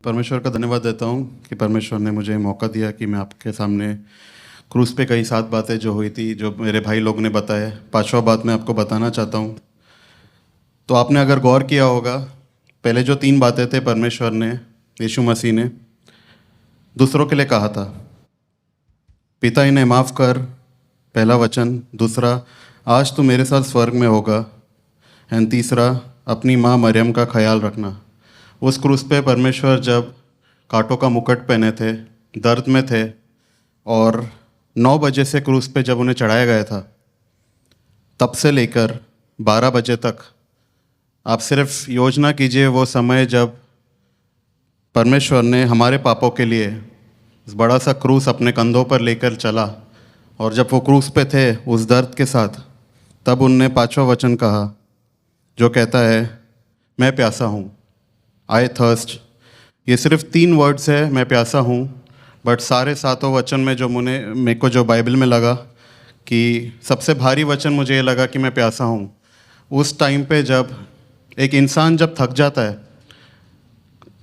परमेश्वर का धन्यवाद देता हूँ कि परमेश्वर ने मुझे मौका दिया कि मैं आपके सामने क्रूज़ पे कई 7 बातें जो हुई थी, जो मेरे भाई लोग ने बताए, 5वां बात मैं आपको बताना चाहता हूँ। तो आपने अगर गौर किया होगा, पहले जो 3 बातें थे परमेश्वर ने, यीशु मसीह ने दूसरों के लिए कहा था। पिता इन्हें माफ़ कर, पहला वचन। दूसरा, आज तू मेरे साथ स्वर्ग में होगा। एंड तीसरा, अपनी माँ मरियम का ख्याल रखना। उस क्रूस पे परमेश्वर जब कांटों का मुकुट पहने थे, दर्द में थे, और 9 बजे से क्रूस पे जब उन्हें चढ़ाया गया था, तब से लेकर 12 बजे तक आप सिर्फ योजना कीजिए वो समय जब परमेश्वर ने हमारे पापों के लिए इस बड़ा सा क्रूस अपने कंधों पर लेकर चला। और जब वो क्रूस पे थे उस दर्द के साथ, तब उनने 5वां वचन कहा जो कहता है, मैं प्यासा हूँ। आई थर्स्ट। ये सिर्फ 3 वर्ड्स है, मैं प्यासा हूँ, बट सारे 7 वचन में जो मेरे को जो बाइबल में लगा कि सबसे भारी वचन मुझे ये लगा कि मैं प्यासा हूँ। उस टाइम पे जब एक इंसान जब थक जाता है,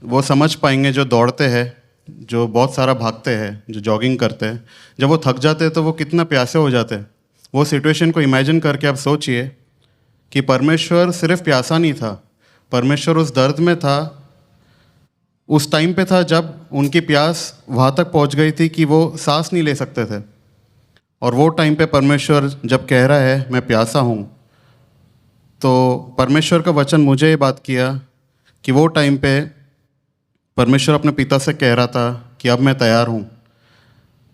वो समझ पाएंगे जो दौड़ते हैं, जो बहुत सारा भागते हैं, जो जॉगिंग करते हैं, जब वो थक जाते हैं तो वो कितना प्यासे हो जाते हैं। वो सिचुएशन को इमेजिन करके आप सोचिए कि परमेश्वर सिर्फ प्यासा नहीं था, परमेश्वर उस दर्द में था, उस टाइम पे था जब उनकी प्यास वहाँ तक पहुँच गई थी कि वो सांस नहीं ले सकते थे। और वो टाइम पे परमेश्वर जब कह रहा है मैं प्यासा हूँ, तो परमेश्वर का वचन मुझे ये बात किया कि वो टाइम पे परमेश्वर अपने पिता से कह रहा था कि अब मैं तैयार हूँ।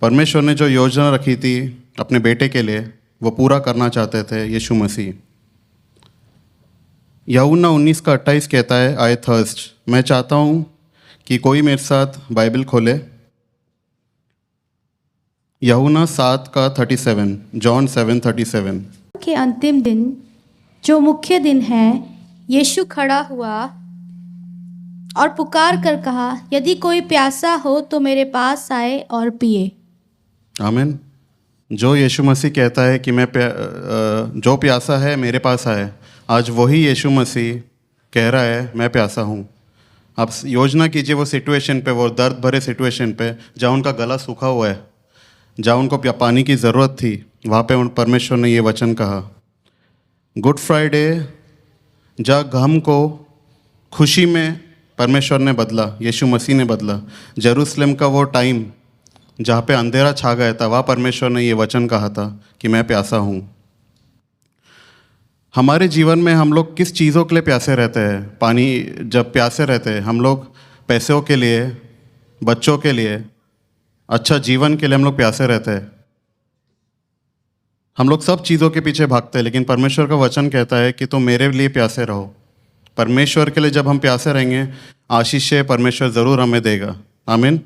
परमेश्वर ने जो योजना रखी थी अपने बेटे के लिए, वो पूरा करना चाहते थे यीशु मसीह। यूहन्ना 19:28 कहता है, आई थर्स्ट। मैं चाहता हूँ कि कोई मेरे साथ बाइबल खोले। यूहन्ना 7:37, जॉन 7:37। के अंतिम दिन, जो मुख्य दिन है, यीशु खड़ा हुआ और पुकार कर कहा, यदि कोई प्यासा हो तो मेरे पास आए और पिए। आमीन। जो यीशु मसीह कहता है कि जो प्यासा है मेरे पास आए, आज वही यीशु मसीह कह रहा है मैं प्यासा हूँ। आप योजना कीजिए वो सिचुएशन पे, वो दर्द भरे सिचुएशन पे, जहाँ उनका गला सूखा हुआ है, जहाँ उनको पानी की ज़रूरत थी, वहाँ पे परमेश्वर ने ये वचन कहा। गुड फ्राइडे, जहाँ गम को खुशी में परमेश्वर ने बदला, यीशु मसीह ने बदला। जेरूसलम का वो टाइम जहाँ पे अंधेरा छा गया था, वहाँ परमेश्वर ने ये वचन कहा था कि मैं प्यासा हूँ। हमारे जीवन में हम लोग किस चीज़ों के लिए प्यासे रहते हैं? पानी जब प्यासे रहते हैं हम लोग, पैसों के लिए, बच्चों के लिए, अच्छा जीवन के लिए हम लोग प्यासे रहते हैं। हम लोग सब चीज़ों के पीछे भागते हैं, लेकिन परमेश्वर का वचन कहता है कि तुम मेरे लिए प्यासे रहो। परमेश्वर के लिए जब हम प्यासे रहेंगे, आशीषें परमेश्वर ज़रूर हमें देगा। आमीन।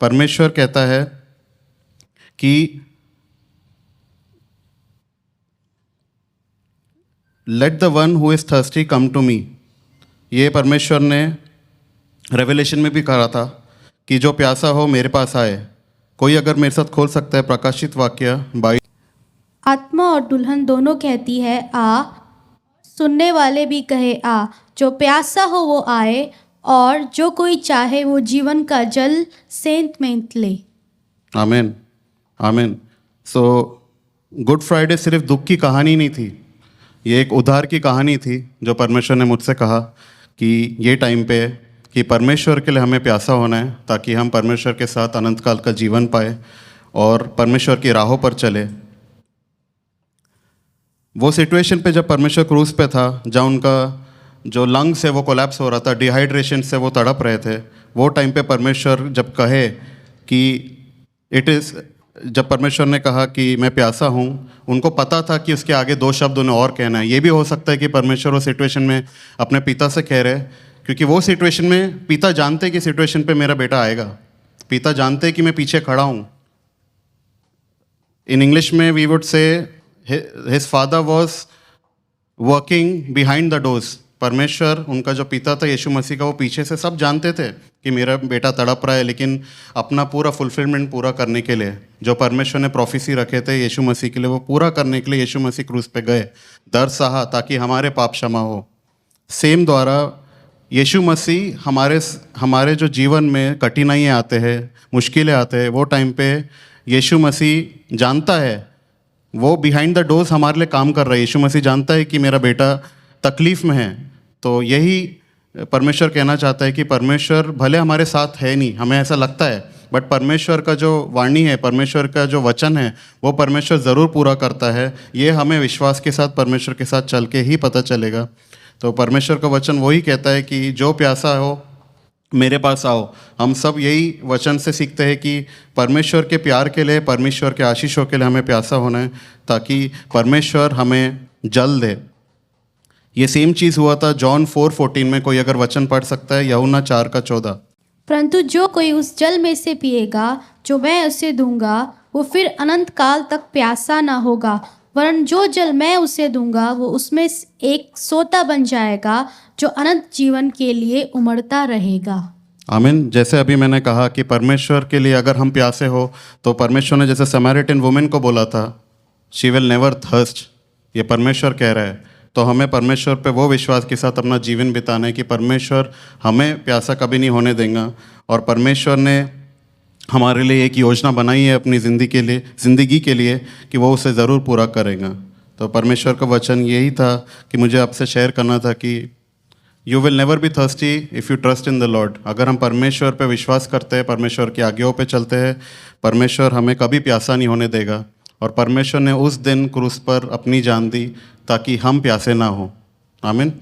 परमेश्वर कहता है कि let the one who is thirsty come to me. ये परमेश्वर ने रेवलेशन में भी कहा था कि जो प्यासा हो मेरे पास आए। कोई अगर मेरे साथ खोल सकता है प्रकाशित वाक्य 22। आत्मा और दुल्हन दोनों कहती है आ, सुनने वाले भी कहे आ। जो प्यासा हो वो आए, और जो कोई चाहे वो जीवन का जल सेंत में ले। आमीन, आमीन। सो गुड फ्राइडे सिर्फ दुख की कहानी नहीं थी, ये एक उद्धार की कहानी थी, जो परमेश्वर ने मुझसे कहा कि ये टाइम पे कि परमेश्वर के लिए हमें प्यासा होना है, ताकि हम परमेश्वर के साथ अनंत काल का जीवन पाए और परमेश्वर की राहों पर चले। वो सिचुएशन पे जब परमेश्वर क्रूस पे था, जहाँ उनका जो लंग्स है वो कोलैप्स हो रहा था, डिहाइड्रेशन से वो तड़प रहे थे, वो टाइम पे परमेश्वर जब कहे कि इट इज़, जब परमेश्वर ने कहा कि मैं प्यासा हूँ, उनको पता था कि उसके आगे 2 शब्द उन्हें और कहना है। ये भी हो सकता है कि परमेश्वर वो सिचुएशन में अपने पिता से कह रहे, क्योंकि वो सिचुएशन में पिता जानते कि सिचुएशन पे मेरा बेटा आएगा, पिता जानते कि मैं पीछे खड़ा हूँ। इन इंग्लिश में we would say his father was working behind the doors. परमेश्वर, उनका जो पिता था यीशु मसीह का, वो पीछे से सब जानते थे कि मेरा बेटा तड़प रहा है, लेकिन अपना पूरा फुलफिलमेंट पूरा करने के लिए जो परमेश्वर ने प्रोफेसी रखे थे यीशु मसीह के लिए, वो पूरा करने के लिए यीशु मसीह क्रूस पे गए, दर्द सहा ताकि हमारे पाप क्षमा हो। सेम द्वारा यीशु मसीह हमारे जो जीवन में कठिनाइयाँ आते हैं, मुश्किलें आते हैं, वो टाइम पे यीशु मसीह जानता है, वो बिहाइंड द डोर्स हमारे लिए काम कर रहा है। यीशु मसीह जानता है कि मेरा बेटा तकलीफ़ में है। तो यही परमेश्वर कहना चाहता है कि परमेश्वर भले हमारे साथ है नहीं, हमें ऐसा लगता है, बट परमेश्वर का जो वाणी है, परमेश्वर का जो वचन है, वो परमेश्वर ज़रूर पूरा करता है। ये हमें विश्वास के साथ परमेश्वर के साथ चल के ही पता चलेगा। तो परमेश्वर का वचन वही कहता है कि जो प्यासा हो मेरे पास आओ। हम सब यही वचन से सीखते हैं कि परमेश्वर के प्यार के लिए, परमेश्वर के आशीषों के लिए हमें प्यासा होना है, ताकि परमेश्वर हमें जल दे। ये सेम चीज़ हुआ था जॉन 4:14 में। कोई अगर वचन पढ़ सकता है, यूहन्ना 4:14। परंतु जो कोई उस जल में से पिएगा जो मैं उसे दूंगा, वो फिर अनंत काल तक प्यासा ना होगा, वरन जो जल मैं उसे दूंगा वो उसमें एक सोता बन जाएगा जो अनंत जीवन के लिए उमड़ता रहेगा। आमीन। जैसे अभी मैंने कहा कि परमेश्वर के लिए अगर हम प्यासे हो, तो परमेश्वर ने जैसे समैरिटन वुमेन को बोला था, शी विल नेवर थर्स्ट, ये परमेश्वर कह रहा है। तो हमें परमेश्वर पे वो विश्वास के साथ अपना जीवन बिताना है कि परमेश्वर हमें प्यासा कभी नहीं होने देगा। और परमेश्वर ने हमारे लिए एक योजना बनाई है अपनी ज़िंदगी के लिए कि वो उसे ज़रूर पूरा करेगा। तो परमेश्वर का वचन यही था कि मुझे आपसे शेयर करना था कि you will never be thirsty if you trust in the Lord. अगर हम परमेश्वर पे विश्वास करते हैं, परमेश्वर की आज्ञाओं पे चलते हैं, परमेश्वर हमें कभी प्यासा नहीं होने देगा। और परमेश्वर ने उस दिन क्रूस पर अपनी जान दी ताकि हम प्यासे ना हो। आमीन।